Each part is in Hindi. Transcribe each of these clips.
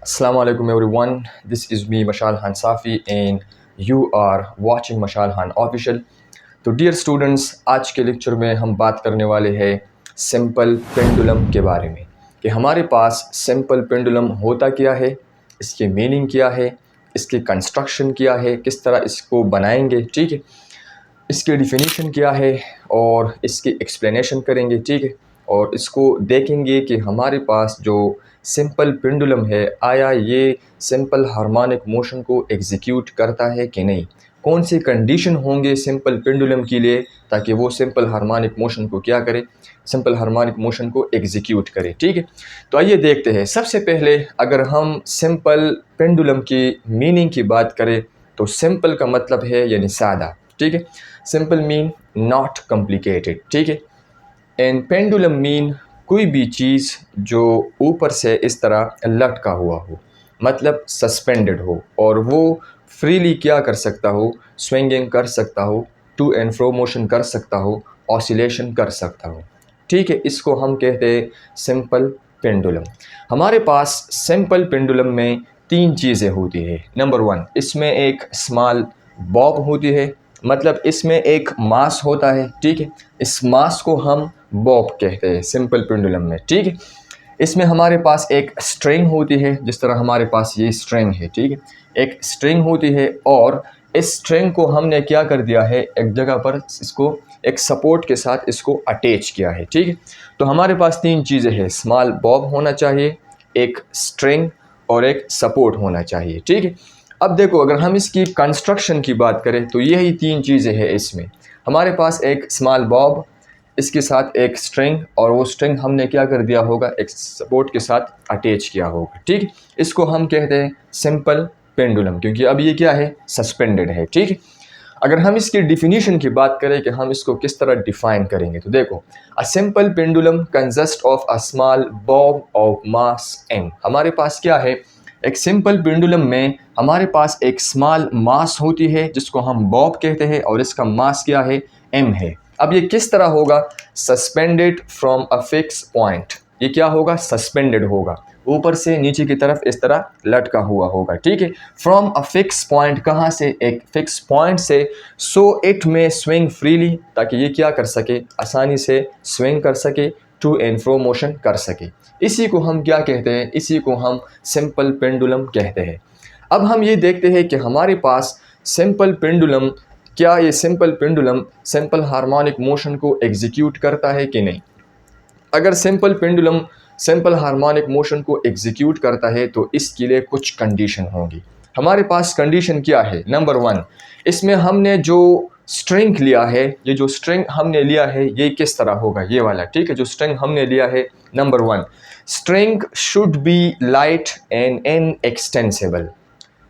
Assalamu alaikum everyone, this is me Mashal Khan Safi and you are watching Mashal Khan Official। तो डियर स्टूडेंट्स, आज के लेक्चर में हम बात करने वाले हैं सिंपल पेंडुलम के बारे में कि हमारे पास सिंपल पेंडुलम होता क्या है, इसकी मीनिंग क्या है, इसकी कंस्ट्रक्शन क्या है, किस तरह इसको बनाएंगे, ठीक है, इसकी डिफिनीशन क्या है और इसकी एक्सप्लेनेशन करेंगे, ठीक है, और इसको देखेंगे कि हमारे पास जो सिंपल पेंडुलम है आया ये सिंपल हार्मोनिक मोशन को एग्जीक्यूट करता है कि नहीं, कौन सी कंडीशन होंगे सिंपल पेंडुलम के लिए ताकि वो सिंपल हार्मोनिक मोशन को क्या करे, सिंपल हार्मोनिक मोशन को एग्जीक्यूट करे। ठीक है, तो आइए देखते हैं। सबसे पहले अगर हम सिंपल पेंडुलम की मीनिंग की बात करें तो सिंपल का मतलब है यानी सादा, ठीक है, सिंपल मीन नॉट कॉम्प्लिकेटेड, ठीक है, एंड पेंडुलम मीन कोई भी चीज़ जो ऊपर से इस तरह लटका हुआ हो, मतलब सस्पेंडेड हो और वो फ्रीली क्या कर सकता हो, स्विंगिंग कर सकता हो, टू एंड फ्रो मोशन कर सकता हो, ऑसिलेशन कर सकता हो, ठीक है, इसको हम कहते हैं सिंपल पेंडुलम। हमारे पास सिंपल पेंडुलम में तीन चीज़ें होती है। नंबर वन, इसमें एक स्मॉल बॉब होती है, मतलब इसमें एक मास होता है, ठीक है, इस मास को हम बॉब कहते हैं सिंपल पेंडुलम में, ठीक है। इसमें हमारे पास एक स्ट्रिंग होती है, जिस तरह हमारे पास ये स्ट्रिंग है, ठीक है, एक स्ट्रिंग होती है और इस स्ट्रिंग को हमने क्या कर दिया है, एक जगह पर इसको एक सपोर्ट के साथ इसको अटैच किया है, ठीक है। तो हमारे पास तीन चीज़ें हैं, स्मॉल बॉब होना चाहिए, एक स्ट्रिंग और एक सपोर्ट होना चाहिए, ठीक है। अब देखो, अगर हम इसकी कंस्ट्रक्शन की बात करें तो यही तीन चीज़ें हैं। इसमें हमारे पास एक स्मॉल बॉब, इसके साथ एक स्ट्रिंग और वो स्ट्रिंग हमने क्या कर दिया होगा, एक सपोर्ट के साथ अटैच किया होगा, ठीक। इसको हम कहते हैं सिंपल पेंडुलम, क्योंकि अब ये क्या है, सस्पेंडेड है, ठीक है। अगर हम इसकी डिफिनीशन की बात करें कि हम इसको किस तरह डिफाइन करेंगे तो देखो, a simple pendulum consist of a small Bob of mass m। हमारे पास क्या है, एक सिंपल पेंडुलम में हमारे पास एक स्मॉल मास होती है जिसको हम बॉब कहते हैं और इसका मास क्या है, m है। अब ये किस तरह होगा, suspended from a fix point, ये क्या होगा, सस्पेंडेड होगा, ऊपर से नीचे की तरफ इस तरह लटका हुआ होगा, ठीक है, फ्रॉम अ फिक्स पॉइंट, कहाँ से, एक फिक्स पॉइंट से, सो इट में स्विंग फ्रीली, ताकि ये क्या कर सके, आसानी से स्विंग कर सके, टू एंड फ्रो मोशन कर सके। इसी को हम क्या कहते हैं, इसी को हम सिंपल पेंडुलम कहते हैं। अब हम ये देखते हैं कि हमारे पास सिंपल पेंडुलम, क्या ये simple pendulum simple harmonic motion को एग्जीक्यूट करता है कि नहीं। अगर simple pendulum simple harmonic motion को एग्जीक्यूट करता है तो इसके लिए कुछ कंडीशन होंगी। हमारे पास कंडीशन क्या है, नंबर वन, इसमें हमने जो स्ट्रिंग लिया है, ये जो स्ट्रिंग हमने लिया है ये किस तरह होगा, ये वाला, ठीक है, जो स्ट्रिंग हमने लिया है, number one, string should be light and inextensible.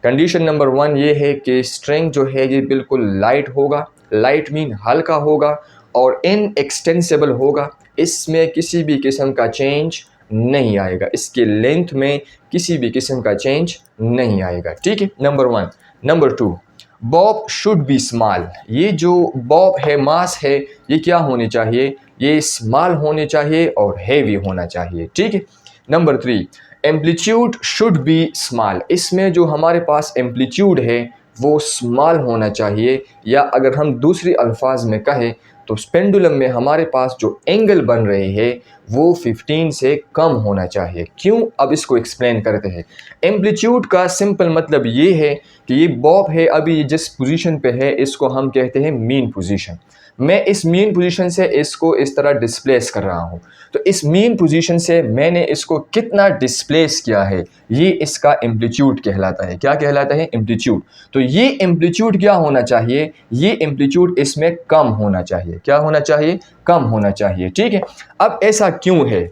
Condition number one ये है कि स्ट्रिंग जो है ये बिल्कुल लाइट होगा, लाइट मीन हल्का होगा, और इनएक्सटेंसिबल होगा, इसमें किसी भी किस्म का चेंज नहीं आएगा, इसके लेंथ में किसी भी किस्म का चेंज नहीं आएगा, ठीक है, number one. Number two, Bob should be small, ये जो बॉब है, मास है, ये क्या होने चाहिए, ये स्मॉल होने चाहिए और हैवी होना चाहिए, ठीक है। Number three, amplitude should be small, इसमें जो हमारे पास एम्पलीट्यूड है वो स्मॉल होना चाहिए, या अगर हम दूसरी अल्फाज में कहें तो पेंडुलम में हमारे पास जो एंगल बन रहे हैं वो 15 से कम होना चाहिए। क्यों, अब इसको एक्सप्लेन करते हैं। एम्पलीट्यूड का सिंपल मतलब ये है कि ये बॉब है, अभी जिस पोजीशन पे है इसको हम कहते हैं मीन पोजीशन। मैं इस मीन पोजीशन से इसको इस तरह डिस्प्लेस कर रहा हूँ, तो इस मीन पोजीशन से मैंने इसको कितना डिस्प्लेस किया है, ये इसका एम्पलीट्यूड कहलाता है। क्या कहलाता है, एम्पलीट्यूड। तो ये एम्पलीट्यूड क्या होना चाहिए, ये एम्पलीट्यूड इसमें कम होना चाहिए, क्या होना चाहिए, कम होना चाहिए, ठीक है। अब ऐसा क्यों है,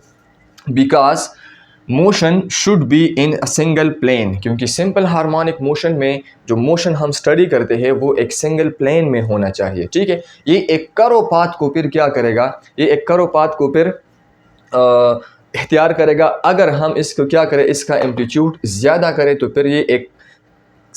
because motion should be in a single plane, क्योंकि सिंपल हार्मोनिक मोशन में जो मोशन हम स्टडी करते हैं वो एक सिंगल प्लेन में होना चाहिए, ठीक है। ये एक करो पाथ को फिर क्या करेगा, ये एक करो पाथ को फिर इख्तियार करेगा। अगर हम इसको क्या करें, इसका एम्पलीट्यूड ज़्यादा करें तो फिर ये एक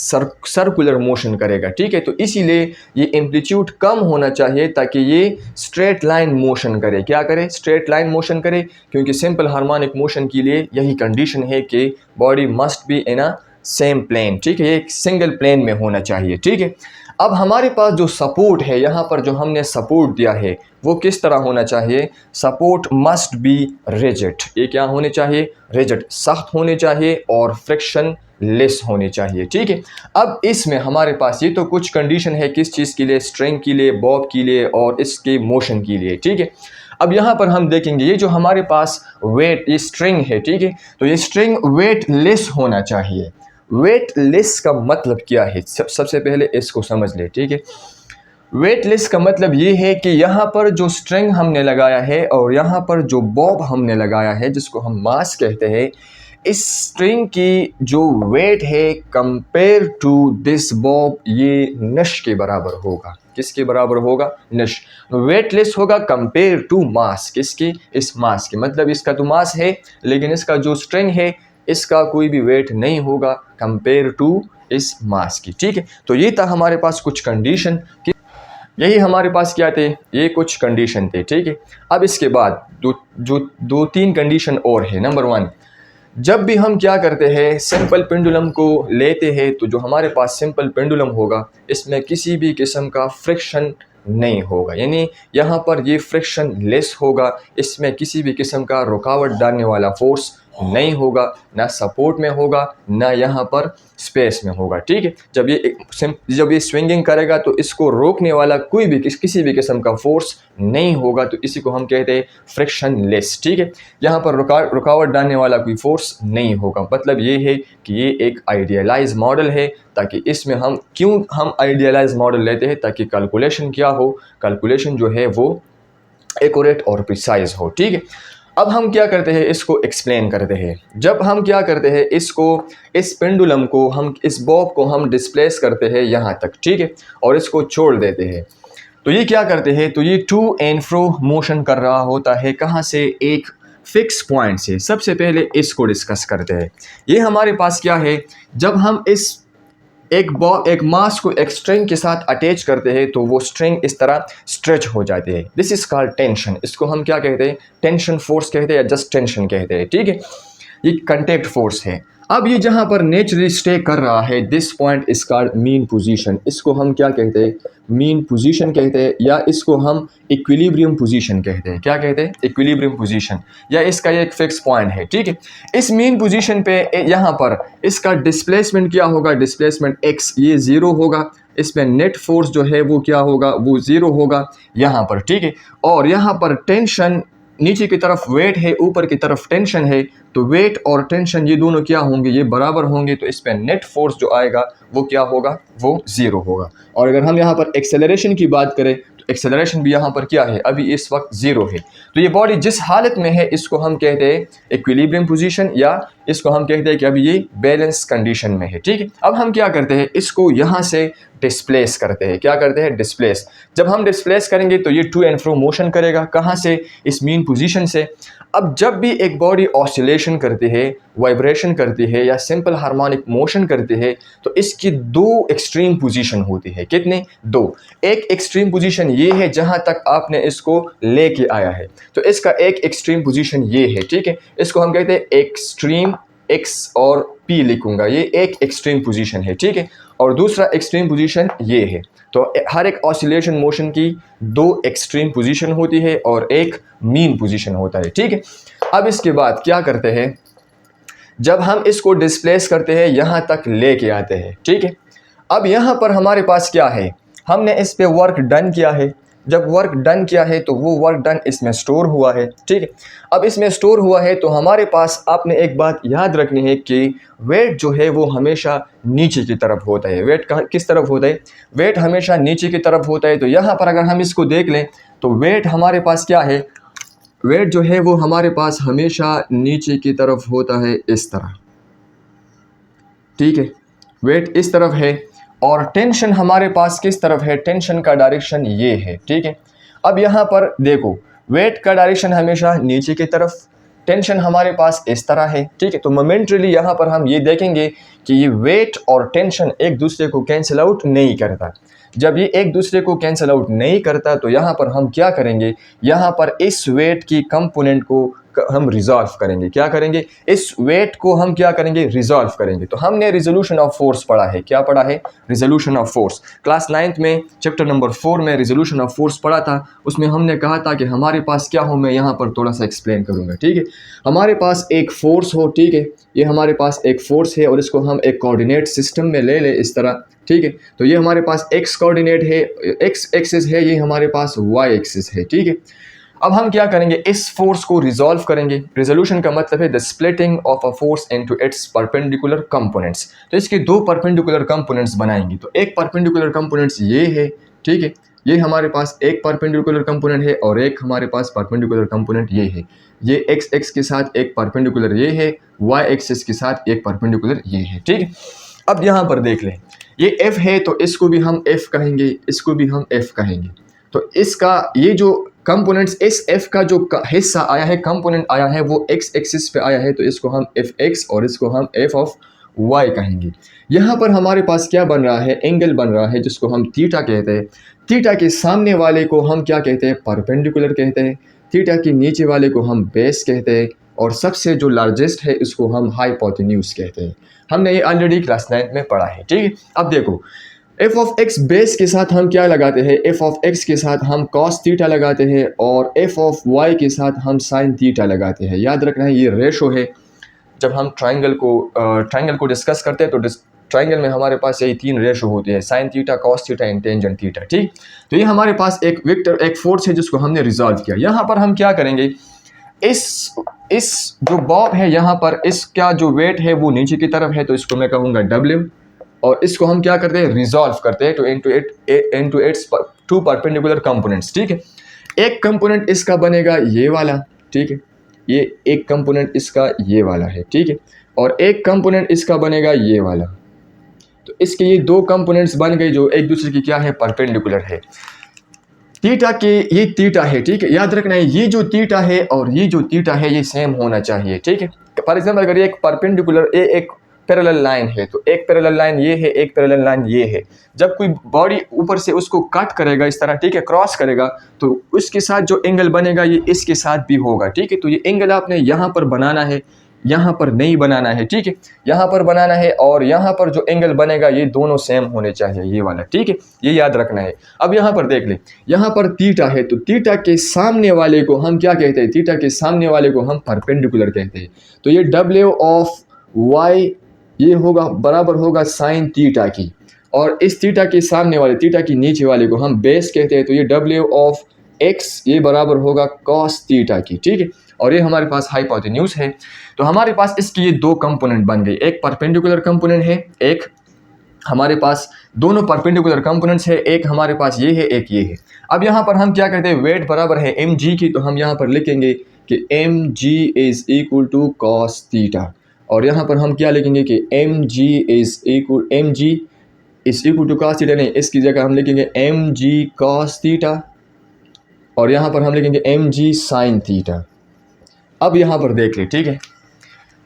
सर्कुलर मोशन करेगा, ठीक है। तो इसीलिए ये एम्पलीट्यूड कम होना चाहिए ताकि ये स्ट्रेट लाइन मोशन करे। क्या करे? स्ट्रेट लाइन मोशन करे, क्योंकि सिंपल हार्मोनिक मोशन के लिए यही कंडीशन है कि body must be in a same plane, ठीक है। ये एक सिंगल प्लेन में होना चाहिए, ठीक है। अब हमारे पास जो सपोर्ट है, यहाँ पर जो हमने सपोर्ट दिया है वो किस तरह होना चाहिए? Support must be rigid. ये क्या होने चाहिए? रिजिड, सख्त होने चाहिए और फ्रिक्शन लेस होने चाहिए, ठीक है। अब इसमें हमारे पास ये तो कुछ कंडीशन है किस चीज़ के लिए? स्ट्रिंग के लिए, बॉब के लिए और इसके मोशन के लिए, ठीक है। अब यहाँ पर हम देखेंगे ये जो हमारे पास वेट, ये स्ट्रिंग है, ठीक है। तो ये स्ट्रिंग वेट लेस होना चाहिए। वेट लेस का मतलब क्या है? सबसे पहले इसको समझ ले, ठीक है। वेटलेस का मतलब ये है कि यहाँ पर जो स्ट्रिंग हमने लगाया है और यहाँ पर जो बॉब हमने लगाया है, जिसको हम मास कहते हैं, इस स्ट्रिंग की जो वेट है कंपेयर टू दिस बॉब, ये नश के बराबर होगा। किसके बराबर होगा? नश। वेटलेस होगा कंपेयर टू मास। किसकी? इस मास के। मतलब इसका तो मास है, लेकिन इसका जो स्ट्रिंग है इसका कोई भी वेट नहीं होगा कंपेयर टू इस मास की, ठीक है। तो ये था हमारे पास कुछ कंडीशन, यही हमारे पास क्या थे? ये कुछ कंडीशन थे, ठीक है। अब इसके बाद दो तीन कंडीशन और है। नंबर 1, जब भी हम क्या करते हैं, सिंपल पेंडुलम को लेते हैं, तो जो हमारे पास सिंपल पेंडुलम होगा इसमें किसी भी किस्म का फ्रिक्शन नहीं होगा, यानी यहाँ पर ये फ्रिक्शन लेस होगा। इसमें किसी भी किस्म का रुकावट डालने वाला फोर्स नहीं होगा, ना सपोर्ट में होगा, ना यहाँ पर स्पेस में होगा, ठीक है। जब ये स्विंगिंग करेगा तो इसको रोकने वाला कोई भी किसी भी किस्म का फोर्स नहीं होगा, तो इसी को हम कहते हैं फ्रिक्शन लेस, ठीक है। यहाँ पर रुकावट डालने वाला कोई फोर्स नहीं होगा। मतलब ये है कि ये एक आइडियलाइज मॉडल है, ताकि इसमें हम आइडियलाइज मॉडल लेते हैं ताकि कैलकुलेशन क्या हो, कैलकुलेशन जो है वो एक्यूरेट और प्रिसाइज हो, ठीक है। अब हम क्या करते हैं, इसको एक्सप्लेन करते हैं। जब हम क्या करते हैं, इस पेंडुलम को हम, इस बॉब को हम डिस्प्लेस करते हैं यहाँ तक, ठीक है, और इसको छोड़ देते हैं, तो ये क्या करते हैं? तो ये टू एंड फ्रो मोशन कर रहा होता है। कहाँ से? एक फिक्स पॉइंट से। सबसे पहले इसको डिस्कस करते हैं। ये हमारे पास क्या है, जब हम एक मास को एक स्ट्रिंग के साथ अटैच करते हैं तो वो स्ट्रिंग इस तरह स्ट्रेच हो जाती है। This is called tension. इसको हम क्या कहते हैं? टेंशन फोर्स कहते हैं या जस्ट टेंशन कहते हैं, ठीक है। ये कांटेक्ट फोर्स है। अब ये जहाँ पर नेचुरली स्टे कर रहा है, this point is called mean position. इसको हम क्या कहते हैं? मीन पोजीशन कहते हैं, या इसको हम इक्विलिब्रियम पोजीशन कहते हैं। क्या कहते हैं? इक्विलिब्रियम पोजीशन, या इसका एक फिक्स पॉइंट है, ठीक है। इस मीन पोजीशन पे यहाँ पर इसका डिस्प्लेसमेंट क्या होगा? डिस्प्लेसमेंट x, ये 0 होगा। इसमें नेट फोर्स जो है वो क्या होगा? वो 0 होगा यहाँ पर, ठीक है। और यहाँ पर टेंशन, नीचे की तरफ वेट है, ऊपर की तरफ टेंशन है, तो वेट और टेंशन ये दोनों क्या होंगे? ये बराबर होंगे। तो इस पर नेट फोर्स जो आएगा वो क्या होगा? वो 0 होगा। और अगर हम यहाँ पर एक्सेलरेशन की बात करें तो एक्सेलरेशन भी यहाँ पर क्या है? अभी इस वक्त 0 है। तो ये बॉडी जिस हालत में है इसको हम कहते हैं इक्विलिब्रियम पोजीशन, या इसको हम कहते हैं कि अभी ये बैलेंस कंडीशन में है, ठीक है। अब हम क्या करते हैं? इसको यहाँ से डिस्प्लेस करते हैं। क्या करते हैं? डिस्प्लेस। जब हम डिस्प्लेस करेंगे तो ये टू एंड फ्रो मोशन करेगा। कहाँ से? इस मीन पोजीशन से। अब जब भी एक बॉडी ऑसिलेशन करती है, वाइब्रेशन करती है, या सिंपल हार्मोनिक मोशन करती है, तो इसकी 2 एक्सट्रीम पोजीशन होती है। कितने? 2। एक एक्सट्रीम पोजीशन ये है जहाँ तक आपने इसको लेके आया है, तो इसका एक एक्सट्रीम पोजीशन ये है, ठीक है। इसको हम कहते हैं एक्सट्रीम, एक्स और पी लिखूंगा, ये एक एक्सट्रीम पोजीशन है, ठीक है। और दूसरा एक्सट्रीम पोजीशन ये है। तो हर एक ऑसिलेशन मोशन की 2 एक्सट्रीम पोजीशन होती है और एक मीन पोजीशन होता है, ठीक है। अब इसके बाद क्या करते हैं? जब हम इसको डिस्प्लेस करते हैं यहाँ तक लेके आते हैं, ठीक है। अब यहाँ पर हमारे पास क्या है? हमने इस पे वर्क डन किया है। जब वर्क डन किया है तो वो वर्क डन इसमें स्टोर हुआ है, ठीक है। अब इसमें स्टोर हुआ है तो हमारे पास, आपने एक बात याद रखनी है कि वेट जो है वो हमेशा नीचे की तरफ होता है। वेट किस तरफ होता है? वेट हमेशा नीचे की तरफ होता है। तो यहाँ पर अगर हम इसको देख लें तो वेट हमारे पास क्या है? वेट जो है वो हमारे पास हमेशा नीचे की तरफ होता है, इस तरह, ठीक है। वेट इस तरफ है और टेंशन हमारे पास किस तरफ है? टेंशन का डायरेक्शन ये है, ठीक है। अब यहाँ पर देखो, वेट का डायरेक्शन हमेशा नीचे की तरफ, टेंशन हमारे पास इस तरह है, ठीक है। तो मोमेंटरीली यहाँ पर हम ये देखेंगे कि ये वेट और टेंशन एक दूसरे को कैंसिल आउट नहीं करता। जब ये एक दूसरे को कैंसिल आउट नहीं करता तो यहाँ पर हम क्या करेंगे, यहाँ पर इस वेट की कंपोनेंट को हम रिजॉल्व करेंगे। क्या करेंगे, इस वेट को हम क्या करेंगे, रिजॉल्व करेंगे। तो हमने रिजोल्यूशन ऑफ फोर्स पढ़ा है। क्या पढ़ा है, resolution of force. Class 9th में चैप्टर नंबर 4 में रिजोल्यूशन ऑफ फोर्स पढ़ा था। उसमें हमने कहा था कि हमारे पास क्या हो, मैं यहाँ पर थोड़ा सा एक्सप्लेन करूँगा, ठीक है। हमारे पास एक फोर्स हो, ठीक है, ये हमारे पास एक फोर्स है और इसको हम एक कोऑर्डिनेट सिस्टम में ले लें इस तरह, ठीक है। तो ये हमारे पास एक्स कोऑर्डिनेट है, एक्स एक्सिस है, ये हमारे पास वाई एक्सिस है, ठीक है। अब हम क्या करेंगे, इस फोर्स को रिजॉल्व करेंगे। रिजोल्यूशन का मतलब है the splitting of a force into its perpendicular components. तो इसके दो परपेंडिकुलर कंपोनेंट्स बनाएंगे। तो एक परपेंडिकुलर कंपोनेंट्स ये है, ठीक है, ये हमारे पास एक परपेंडिकुलर कंपोनेंट है और एक हमारे पास परपेंडिकुलर कंपोनेंट ये है। ये एक्स एक्स के साथ एक परपेंडिकुलर ये है, वाई एक्सिस के साथ एक परपेंडिकुलर ये है, ठीक है। अब यहाँ पर देख लें, ये एफ है तो इसको भी हम एफ कहेंगे, इसको भी हम एफ कहेंगे। तो इसका ये जो कंपोनेंट्स, इस एफ का जो हिस्सा आया है, कंपोनेंट आया है, वो एक्स एक्सिस पे आया है, तो इसको हम एफ एक्स और इसको हम एफ ऑफ वाई कहेंगे। यहाँ पर हमारे पास क्या बन रहा है, एंगल बन रहा है जिसको हम थीटा कहते हैं। थीटा के सामने वाले को हम क्या कहते हैं, परपेंडिकुलर कहते हैं। थीटा के नीचे वाले को हम बेस कहते हैं और सबसे जो लार्जेस्ट है इसको हम हाइपोटेन्यूज कहते हैं। हमने ये ऑलरेडी क्लास 9 में पढ़ा है, ठीक है। अब देखो, एफ ऑफ एक्स बेस के साथ हम क्या लगाते हैं, एफ ऑफ एक्स के साथ हम कॉस थीटा लगाते हैं और एफ ऑफ वाई के साथ हम साइन थीटा लगाते हैं। याद रखना है ये रेशो है। जब हम ट्राइंगल को डिस्कस करते हैं तो ट्राइंगल में हमारे पास यही 3 रेशो होते हैं, sine theta, cos theta and tangent theta, ठीक। तो ये हमारे पास एक वेक्टर, एक फोर्स है जिसको हमने रिजॉल्व किया। यहाँ पर हम क्या करेंगे, इस जो बॉब है यहाँ पर, इसका जो वेट है वो नीचे की तरफ है, तो इसको मैं कहूँगा डब्ल्यू। और इसको हम क्या करते हैं, रिजॉल्व करते हैं into its two perpendicular components, ठीक है। एक कंपोनेंट इसका बनेगा ये वाला, ठीक है, ये एक कंपोनेंट इसका ये वाला है, ठीक है, और एक कंपोनेंट इसका बनेगा ये वाला। तो इसके ये दो कंपोनेंट्स बन गए जो एक दूसरे की क्या है, परपेंडिकुलर है। थीटा के ये थीटा है, ठीक है। याद रखना है ये जो थीटा है और ये जो थीटा है ये सेम होना चाहिए, ठीक है। फॉर एग्जाम्पल अगर ये एक परपेंडिकुलर एक पैरेलल लाइन है तो एक पैरेलल लाइन ये है, एक पैरेलल लाइन ये है। जब कोई बॉडी ऊपर से उसको कट करेगा इस तरह, ठीक है, क्रॉस करेगा, तो उसके साथ जो एंगल बनेगा ये इसके साथ भी होगा, ठीक है। तो ये एंगल आपने यहाँ पर बनाना है, यहाँ पर नहीं बनाना है, ठीक है, यहाँ पर बनाना है और यहाँ पर जो एंगल बनेगा ये दोनों सेम होने चाहिए, ये वाला, ठीक है, ये याद रखना है। अब यहाँ पर देख ले, यहाँ पर थीटा है तो थीटा के सामने वाले को हम क्या कहते हैं, थीटा के सामने वाले को हम परपेंडिकुलर कहते हैं। तो ये डब्ल्यू ऑफ वाई ये होगा बराबर होगा साइन थीटा की, और इस थीटा के सामने वाले, थीटा की नीचे वाले को हम बेस कहते हैं। तो ये डब्ल्यू ऑफ एक्स ये बराबर होगा कॉस थीटा की, ठीक है, और ये हमारे पास हाइपोटेन्यूज है। तो हमारे पास इसकी ये दो कंपोनेंट बन गई, एक परपेंडिकुलर कंपोनेंट है, एक हमारे पास दोनों परपेंडिकुलर कंपोनेंट्स है, एक हमारे पास ये है, एक ये है। अब यहाँ पर हम क्या कहते हैं, वेट बराबर है एम जी की, तो हम यहाँ पर लिखेंगे कि M G is equal to cos theta, और यहाँ पर हम क्या लिखेंगे कि M G is equal to cos theta, नहीं, इसकी जगह हम लिखेंगे एम जी कॉस थीटा और यहाँ पर हम लिखेंगे एम जी साइन थीटा। अब यहाँ पर देख ले, ठीक है,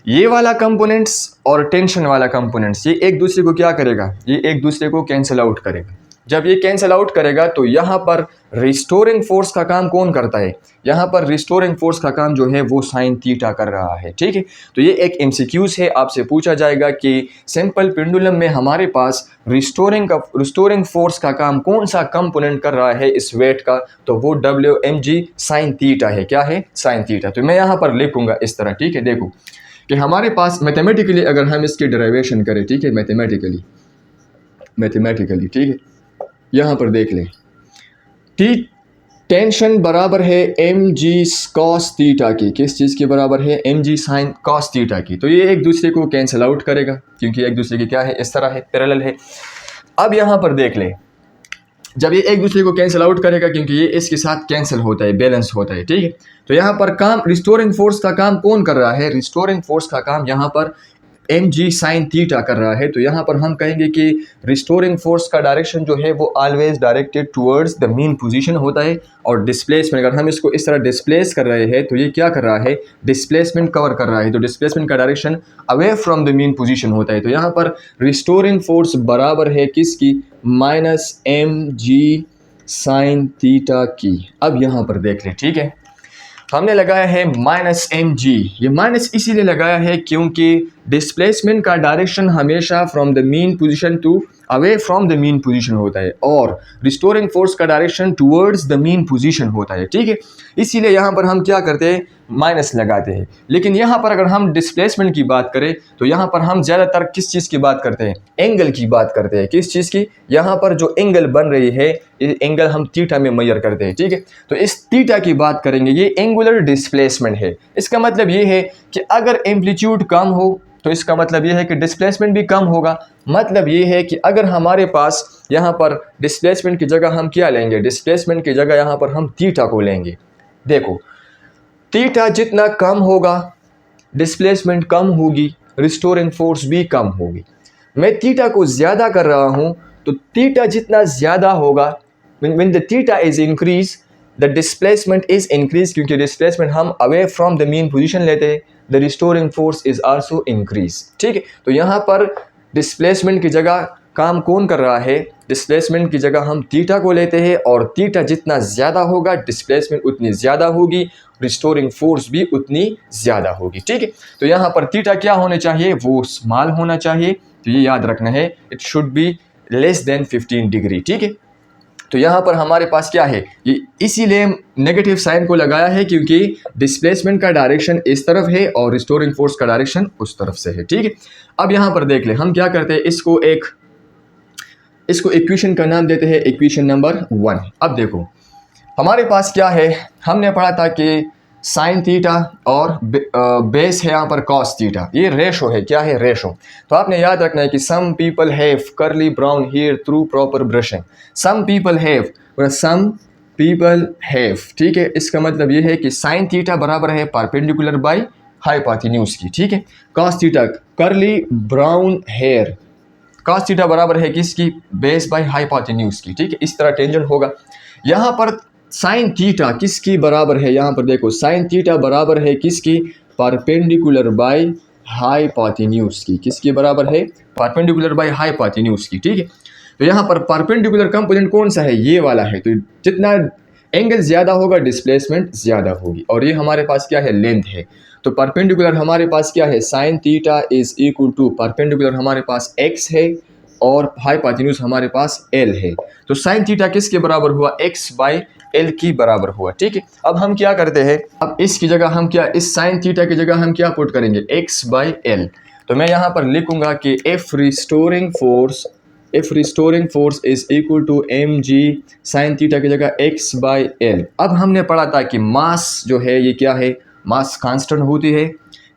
ये वाला कंपोनेंट्स और टेंशन वाला कंपोनेंट्स ये एक दूसरे को क्या करेगा, ये एक दूसरे को कैंसिल आउट करेगा। जब ये कैंसिल आउट करेगा तो यहाँ पर रिस्टोरिंग फोर्स का काम कौन करता है, यहाँ पर रिस्टोरिंग फोर्स का काम जो है वो साइन थीटा कर रहा है, ठीक है। तो ये एक एमसीक्यूज है, आपसे पूछा जाएगा कि सिंपल पेंडुलम में हमारे पास रिस्टोरिंग फोर्स का काम कौन सा कंपोनेंट कर रहा है इस वेट का, तो वो W M G sine theta है। क्या है, साइन थीटा। तो मैं यहाँ पर लिखूंगा इस तरह, ठीक है। देखो कि हमारे पास मैथमेटिकली अगर हम इसकी डेरिवेशन करें, ठीक है, मैथमेटिकली, ठीक है, यहाँ पर देख लें, टेंशन बराबर है एम जी कॉस थीटा की, किस चीज़ के बराबर है, M G sine cos theta की। तो ये एक दूसरे को कैंसिल आउट करेगा क्योंकि एक दूसरे की क्या है, इस तरह है, पैरेलल है। अब यहाँ पर देख लें, जब ये एक दूसरे को कैंसिल आउट करेगा क्योंकि ये इसके साथ कैंसिल होता है, बैलेंस होता है, ठीक है। तो यहाँ पर काम रिस्टोरिंग फोर्स का काम कौन कर रहा है, रिस्टोरिंग फोर्स का काम यहाँ पर एम जी साइन थीटा कर रहा है, तो यहाँ पर हम कहेंगे कि रिस्टोरिंग फोर्स का डायरेक्शन जो है वो always directed towards the mean position होता है। और डिस्प्लेसमेंट, अगर हम इसको इस तरह डिस्प्लेस कर रहे हैं तो ये क्या कर रहा है, डिस्प्लेसमेंट कवर कर रहा है, तो डिस्प्लेसमेंट का direction away from the mean position होता है। तो यहाँ पर रिस्टोरिंग फोर्स बराबर है किसकी, minus M G sine theta की। अब यहाँ पर देख लें, ठीक है, हमने लगाया है माइनस एम जी। ये माइनस इसीलिए लगाया है क्योंकि डिस्प्लेसमेंट का डायरेक्शन हमेशा from the mean position to away from the mean position होता है और रिस्टोरिंग फोर्स का direction towards the mean position होता है, ठीक है। इसीलिए यहाँ पर हम क्या करते हैं, माइनस लगाते हैं। लेकिन यहाँ पर अगर हम डिस्प्लेसमेंट की बात करें तो यहाँ पर हम ज़्यादातर किस चीज़ की बात करते हैं, एंगल की बात करते हैं। किस चीज़ की, यहाँ पर जो एंगल बन रही है ये एंगल हम थीटा में मेजर करते हैं, ठीक है। तो इस थीटा की बात करेंगे, ये एंगुलर डिस्प्लेसमेंट है। इसका मतलब ये है कि अगर एम्पलीट्यूड कम हो तो इसका मतलब ये है कि डिस्प्लेसमेंट भी कम होगा। मतलब ये है कि अगर हमारे पास यहाँ पर डिस्प्लेसमेंट की जगह हम क्या लेंगे, डिस्प्लेसमेंट की जगह यहाँ पर हम थीटा को लेंगे। देखो, थीटा जितना कम होगा डिस्प्लेसमेंट कम होगी, रिस्टोरिंग फोर्स भी कम होगी। मैं थीटा को ज़्यादा कर रहा हूँ तो थीटा जितना ज़्यादा होगा, when the theta is increase the displacement is increase, क्योंकि डिस्प्लेसमेंट हम away from the mean position लेते हैं, the restoring force is also increase, ठीक है। तो यहाँ पर डिस्प्लेसमेंट की जगह काम कौन कर रहा है, डिस्प्लेसमेंट की जगह हम थीटा को लेते हैं और थीटा जितना ज़्यादा होगा डिस्प्लेसमेंट उतनी ज़्यादा होगी, रिस्टोरिंग फोर्स भी उतनी ज़्यादा होगी, ठीक है। तो यहाँ पर थीटा क्या होने चाहिए, वो स्मॉल होना चाहिए। तो ये याद रखना है, it should be less than 15 degree, ठीक है। तो यहाँ पर हमारे पास क्या है, ये इसीलिए नेगेटिव साइन को लगाया है क्योंकि डिस्प्लेसमेंट का डायरेक्शन इस तरफ है और रिस्टोरिंग फोर्स का डायरेक्शन उस तरफ से है, ठीक है। अब यहाँ पर देख ले, हम क्या करते हैं, इसको इक्वेशन का नाम देते हैं इक्वेशन नंबर 1। अब देखो हमारे पास क्या है, हमने पढ़ा था कि साइन थीटा और बेस है यहाँ पर कॉस थीटा, ये रेशो है, क्या है, रेशो। तो आपने याद रखना है कि some people have curly brown hair through proper brushing. Some people have, ठीक है। इसका मतलब ये है कि साइन थीटा बराबर है परपेंडिकुलर बाय हाइपोटेन्यूज की, ठीक है। Cos theta curly brown hair, cos theta बराबर है किसकी, बेस बाय हाइपोटेन्यूज की, ठीक है। इस तरह टेंजेंट होगा। यहाँ पर साइन थीटा किसकी बराबर है, यहाँ पर देखो साइन थीटा बराबर है किसकी, परपेंडिकुलर बाय हाइपोटेन्यूज की। किसकी बराबर है, परपेंडिकुलर बाय हाइपोटेन्यूज की, ठीक है। तो यहाँ पर परपेंडिकुलर कंपोनेंट कौन सा है, ये वाला है। तो जितना एंगल ज़्यादा होगा डिस्प्लेसमेंट ज़्यादा होगी, और ये हमारे पास क्या है, लेंथ है। तो परपेंडिकुलर हमारे पास क्या है, sine theta is equal to, perpendicular हमारे पास x है और हाइपोटेन्यूज हमारे पास l है। तो साइन थीटा किसके बराबर हुआ, x बाई l की बराबर हुआ, ठीक है। अब हम क्या करते हैं, अब इसकी जगह हम क्या, इस साइन थीटा की जगह हम क्या पुट करेंगे, x बाई l। तो मैं यहाँ पर लिखूंगा कि if restoring force is equal to mg sine theta की जगह x बाई l। अब हमने पढ़ा था कि मास जो है ये क्या है, मास कांस्टेंट होती है,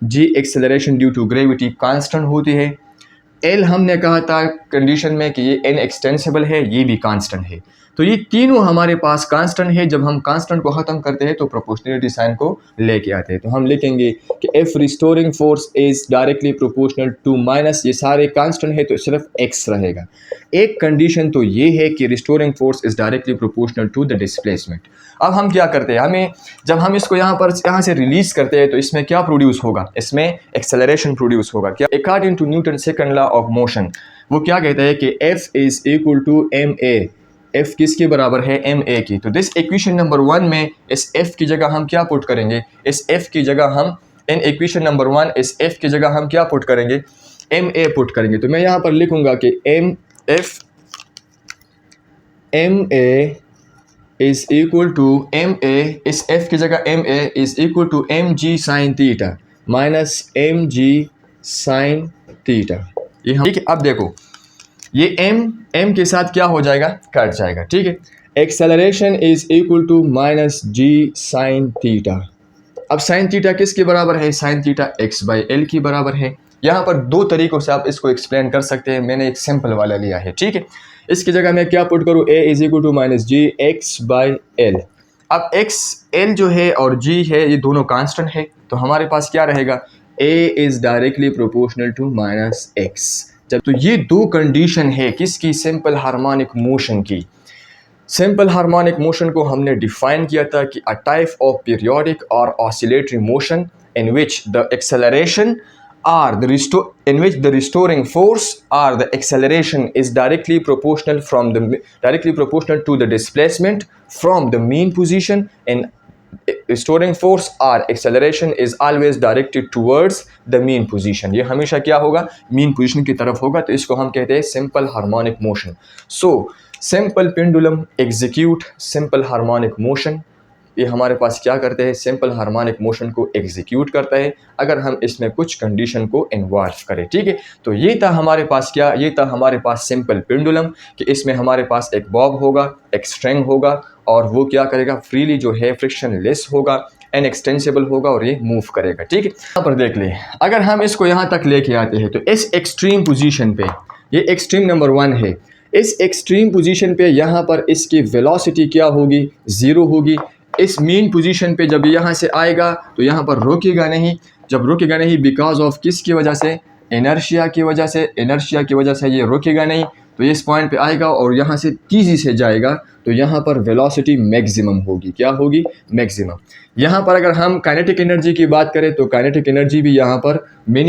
g acceleration due to gravity constant होती है, l हमने कहा था कंडीशन में कि ये n एक्सटेंसिबल है, ये भी कांस्टेंट है। तो ये तीनों हमारे पास कांस्टेंट है। जब हम कांस्टेंट को ख़त्म करते हैं तो प्रोपोर्शनलिटी साइन को लेके आते हैं। तो हम लिखेंगे कि F restoring force is directly proportional to minus, ये सारे कांस्टेंट है तो सिर्फ x रहेगा। एक कंडीशन तो ये है कि restoring force is directly proportional to the displacement. अब हम क्या करते हैं, जब हम इसको यहाँ से रिलीज करते हैं तो इसमें क्या प्रोड्यूस होगा, इसमें एक्सेलरेशन प्रोड्यूस होगा। क्या, according to Newton second law of motion, वो क्या कहता है कि F is equal to ma, F किसके बराबर है, ma की। तो दिस इक्वेशन नंबर 1 में इस F की जगह हम क्या पुट करेंगे, इस F की जगह हम, इन इक्वेशन नंबर 1 इस F की जगह हम क्या पुट करेंगे, ma पुट करेंगे। तो मैं यहाँ पर लिखूंगा कि ma is equal to ma, इस F की जगह ma is equal to mg sine theta minus mg sine theta. ये हम, ठीक है। अब देखो ये m के साथ क्या हो जाएगा, कट जाएगा, ठीक है। Acceleration is equal to minus g sine theta. अब साइन थीटा किसके बराबर है, sine theta x by l की बराबर है। यहाँ पर दो तरीकों से आप इसको एक्सप्लेन कर सकते हैं, मैंने एक सिंपल वाला लिया है, ठीक है। इसकी जगह मैं क्या पुट करूँ, a is equal to minus G X by L. अब x l जो है और g है ये दोनों कांस्टेंट है, तो हमारे पास क्या रहेगा, A is directly proportional to minus X. जब तो ये दो कंडीशन है किसकी, सिंपल हार्मोनिक मोशन की। सिंपल हार्मोनिक मोशन को हमने डिफाइन किया था कि अ टाइप ऑफ पीरियोडिक और oscillatory motion in which the acceleration or in which the restoring force or the acceleration is directly proportional to the displacement from the mean position, and restoring force or acceleration is always directed towards the mean position। ये हमेशा क्या होगा, mean position की तरफ होगा, तो इसको हम कहते हैं simple harmonic motion। So simple pendulum execute simple harmonic motion। ये हमारे पास क्या करते हैं, सिंपल हार्मोनिक मोशन को एग्जीक्यूट करता है अगर हम इसमें कुछ कंडीशन को इन्वॉल्व करें। ठीक है, तो ये था हमारे पास क्या, ये था हमारे पास सिंपल पेंडुलम कि इसमें हमारे पास एक बॉब होगा, एक स्ट्रिंग होगा, और वो क्या करेगा, फ्रीली जो है फ्रिक्शन लेस होगा एंड एक्सटेंसिबल होगा और ये मूव करेगा। ठीक है, यहाँ पर देख ले, अगर हम इसको यहाँ तक लेके आते हैं तो इस एक्सट्रीम पोजीशन पे, ये एक्सट्रीम नंबर 1 है, इस एक्सट्रीम पोजीशन पे यहाँ पर इसकी वेलोसिटी क्या होगी, 0 होगी। इस मीन पोजीशन पे जब यहाँ से आएगा तो यहाँ पर रुकेगा नहीं, जब रुकेगा नहीं बिकॉज ऑफ किसकी वजह से, इनर्शिया की वजह से, इनर्शिया की वजह से ये रुकेगा नहीं, तो ये इस पॉइंट पे आएगा और यहाँ से तेज़ी से जाएगा, तो यहाँ पर वेलोसिटी मैक्सिमम होगी, क्या होगी, मैक्सिमम। यहाँ पर अगर हम काइनेटिक एनर्जी की बात करें तो काइनेटिक एनर्जी भी यहाँ पर मिनिमम